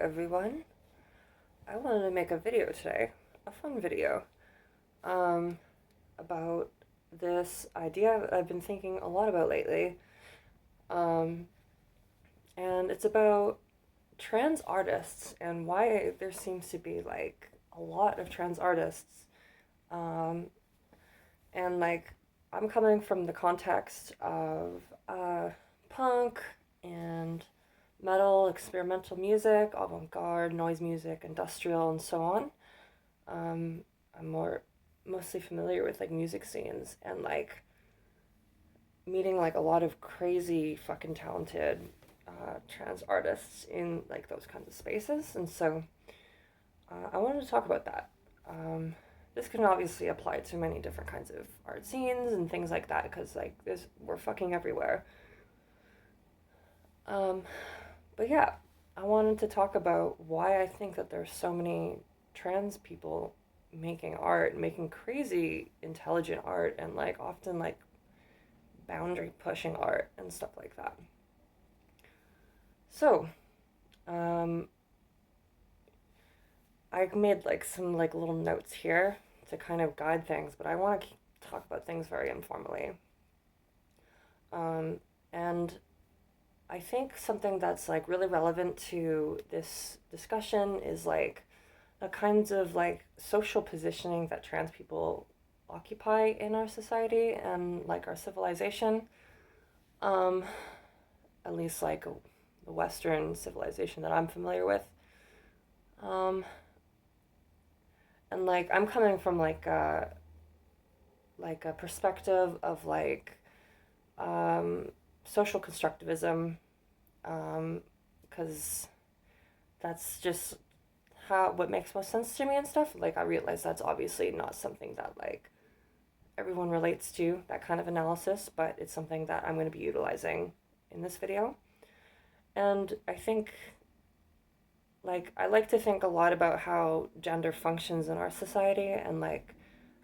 everyone. I wanted to make a video today, a fun video, um, about this idea I've been thinking a lot about lately. Um, and it's about trans artists and why there seems to be like a lot of trans artists. Um, and like, I'm coming from the context of punk and metal, experimental music, avant-garde, noise music, industrial, and so on. Um, I'm mostly familiar with like music scenes and like meeting like a lot of crazy fucking talented trans artists in like those kinds of spaces, and so I wanted to talk about that. This can obviously apply to many different kinds of art scenes and things like that because like this we're fucking everywhere. Um, But yeah, I wanted to talk about why I think that there's so many trans people making art, making crazy intelligent art, and like often like boundary pushing art and stuff like that. So, um, I made like some like little notes here to kind of guide things, but I want to talk about things very informally. Um, and I think something that's like really relevant to this discussion is like the kinds of like social positioning that trans people occupy in our society and like our civilization. Um, at least like the Western civilization that I'm familiar with. Um, and like I'm coming from like a perspective of like um, social constructivism, because that's just how what makes most sense to me and stuff. Like I realize that's obviously not something that like everyone relates to, that kind of analysis, but it's something that I'm going to be utilizing in this video. And I think like I like to think a lot about how gender functions in our society and like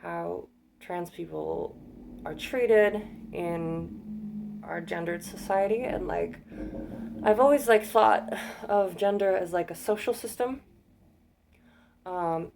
how trans people are treated in our gendered society, and like I've always like thought of gender as like a social system um,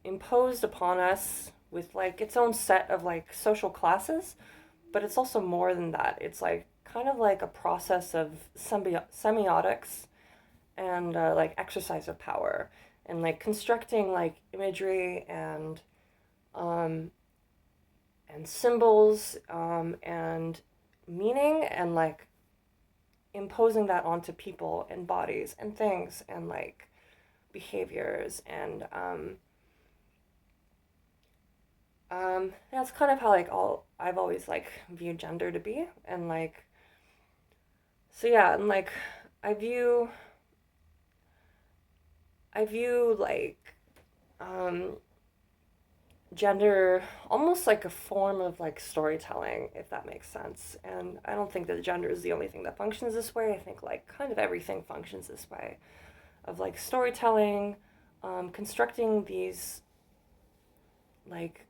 imposed upon us with like its own set of like social classes, but it's also more than that. It's like kind of like a process of semiotics and like exercise of power and like constructing like imagery um, and symbols and meaning and like imposing that onto people and bodies and things and like behaviors and that's kind of how like all I've always like viewed gender to be, and like so yeah, and like I view I view like um gender almost like a form of like storytelling, if that makes sense. And I don't think that gender is the only thing that functions this way. I think like kind of everything functions this way of like storytelling, constructing like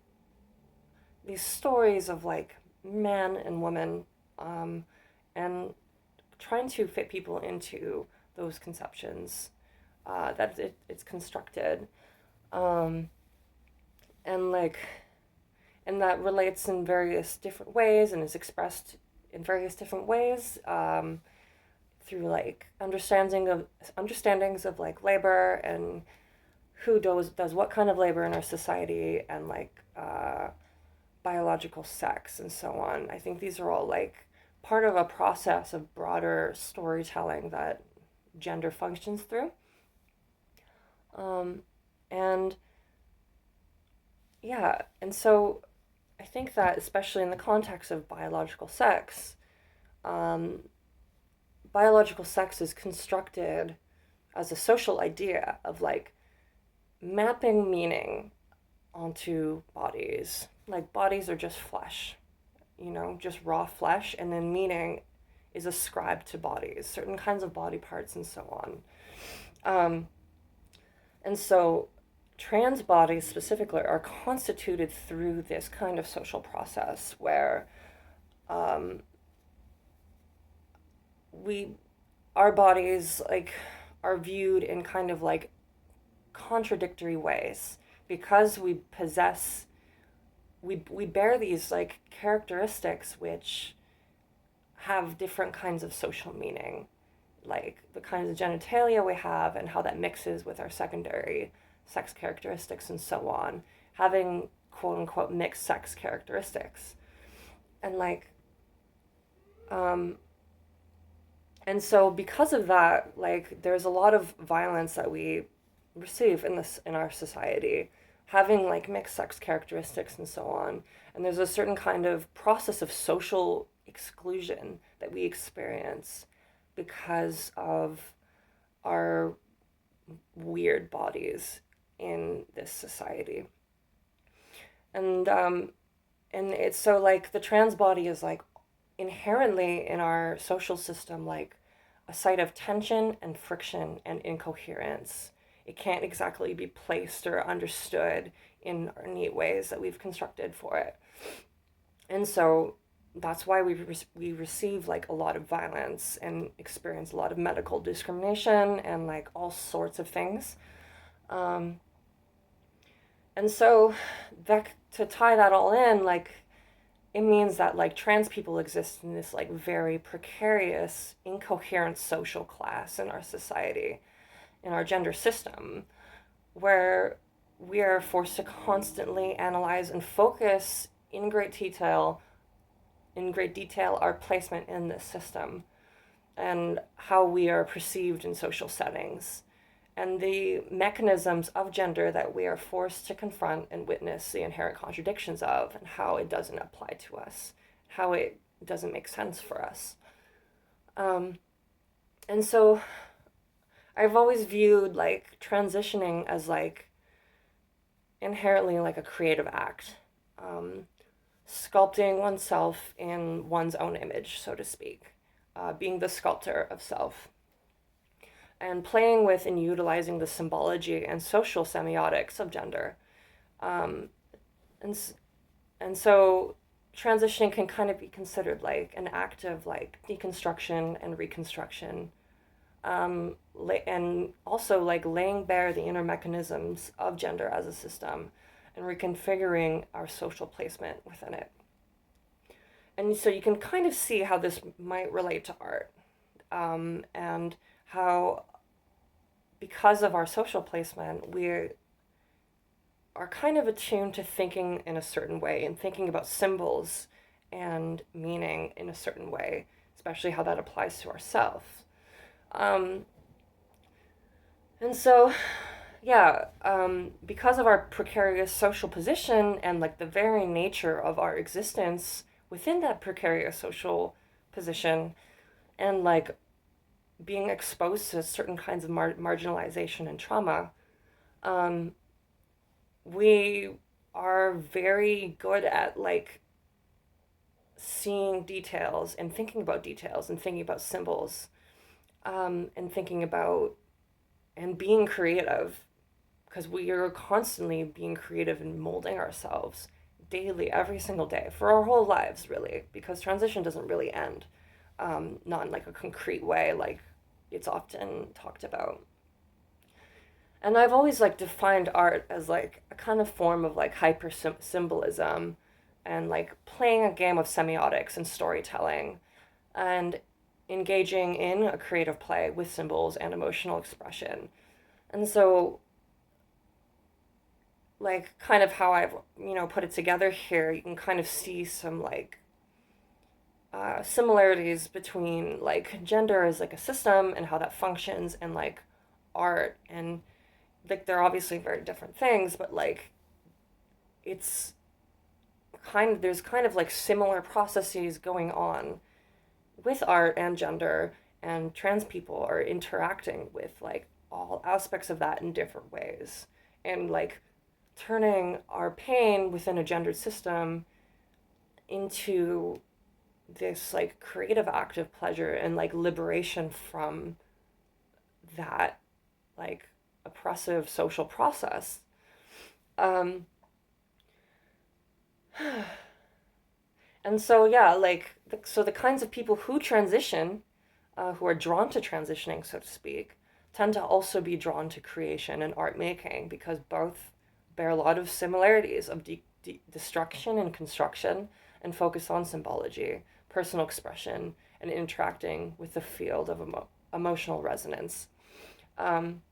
these stories of like man and woman, um, and trying to fit people into those conceptions that it's constructed. Um, and like and that relates in various different ways and is expressed in various different ways through like understandings of like labor and who does what kind of labor in our society, and like biological sex and so on. I think these are all like part of a process of broader storytelling that gender functions through. Um, and yeah, and so I think that especially in the context of um, biological sex is constructed as a social idea of like mapping meaning onto bodies. Like bodies are just flesh, just raw flesh, and then meaning is ascribed to bodies, certain kinds of body parts, and so on. Um, and so trans bodies specifically are constituted through this kind of social process where um, we our bodies like are viewed in kind of like contradictory ways because we bear these like characteristics which have different kinds of social meaning, like the kinds of genitalia we have and how that mixes with our secondary sex characteristics and so on, having quote unquote mixed sex characteristics. And like um and so because of that, like there's a lot of violence that we receive in our society, having like mixed sex characteristics and so on. And there's a certain kind of process of social exclusion that we experience because of our weird bodies in this society. And it's so like the trans body is like inherently in our social system like a site of tension and friction and incoherence. It can't exactly be placed or understood in neat ways that we've constructed for it. And so that's why we receive like a lot of violence and experience a lot of medical discrimination and like all sorts of things. Um, and so that to tie that all in, like it means that like trans people exist in this like very precarious, incoherent social class in our society, in our gender system, where we are forced to constantly analyze and focus in great detail our placement in this system and how we are perceived in social settings and the mechanisms of gender that we are forced to confront and witness the inherent contradictions of and how it doesn't apply to us, how it doesn't make sense for us. Um, and so I've always viewed like transitioning as like inherently like a creative act, um, sculpting oneself in one's own image, so to speak, being the sculptor of self, and playing with and utilizing the symbology and social semiotics of gender. Um, and, and so transitioning can kind of be considered like an act of like deconstruction and reconstruction, and also like laying bare the inner mechanisms of gender as a system and reconfiguring our social placement within it. And so you can kind of see how this might relate to art, and how, because of our social placement, we are kind of attuned to thinking in a certain way and thinking about symbols and meaning in a certain way, especially how that applies to ourselves. Um, and so, yeah, because of our precarious social position and like the very nature of our existence within that precarious social position, and like being exposed to certain kinds of marginalization and trauma, um, we are very good at like seeing details and thinking about symbols, and thinking about and being creative, because we are constantly being creative and molding ourselves daily, every single day, for our whole lives, really, because transition doesn't really end, not in like a concrete way, like it's often talked about. And I've always like defined art as like a kind of form of like hyper symbolism and like playing a game of semiotics and storytelling and engaging in a creative play with symbols and emotional expression. And so like kind of how I've put it together here, you can kind of see some like similarities between like gender as like a system and how that functions and like art, and like they're obviously very different things, but like it's there's kind of like similar processes going on with art and gender, and trans people are interacting with like all aspects of that in different ways, and like turning our pain within a gendered system into this like creative act of pleasure and like liberation from that like oppressive social process. Um, and so yeah, like so the kinds of people who transition, who are drawn to transitioning, so to speak, tend to also be drawn to creation and art making because both bear a lot of similarities of destruction and construction and focus on symbology, personal expression, and interacting with the field of emotional resonance. Um,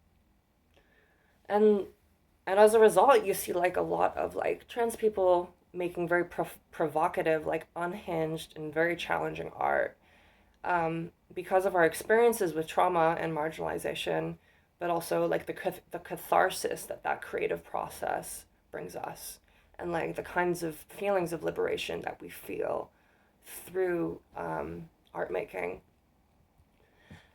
and and as a result, you see like a lot of like trans people making very provocative, like unhinged and very challenging art because of our experiences with trauma and marginalization, but also like the catharsis that that creative process brings us, and like the kinds of feelings of liberation that we feel through art making.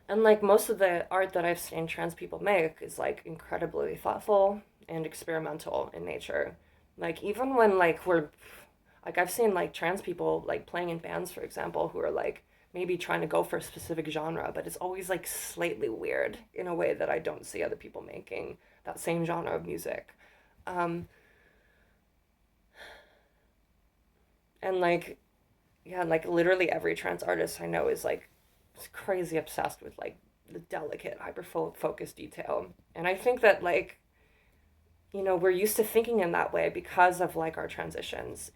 And like most of the art that I've seen trans people make is like incredibly thoughtful and experimental in nature. Like even when like we're like I've seen like trans people like playing in bands, for example, who are like maybe trying to go for a specific genre, but it's always like slightly weird in a way that I don't see other people making that same genre of music. Um, and like yeah, like literally every trans artist I know is like crazy obsessed with like the delicate, hyper focused detail. And I think that like, you know, we're used to thinking in that way because of like our transitions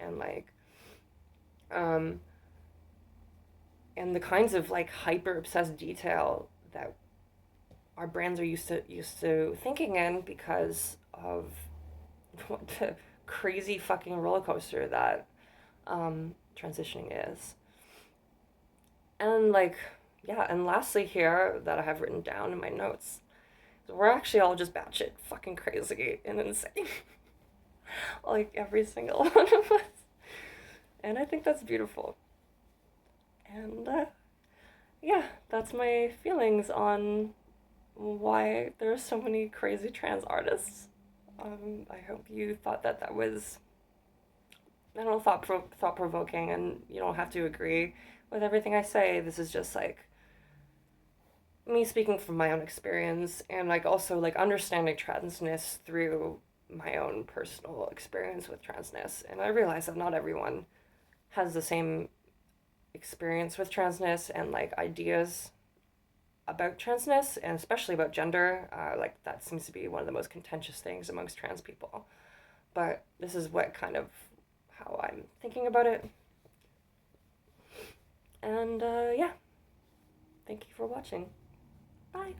um and the kinds of like hyper obsessed detail that our brands are used to thinking in because of what the crazy fucking roller coaster that transitioning is. And like, yeah, and lastly here that I have written down in my notes, we're actually all just batshit fucking crazy and insane. Like every single one of us. And I think that's beautiful. And yeah, that's my feelings on why there's so many crazy trans artists. I hope you thought that that was, I don't know, thought provoking, and you don't have to agree with everything I say. This is just like me speaking from my own experience and like also like understanding transness through my own personal experience with transness. And I realize that not everyone has the same experience with transness and like ideas about transness and especially about gender. Like that seems to be one of the most contentious things amongst trans people. But this is what kind of how I'm thinking about it. And yeah, thank you for watching. Bye.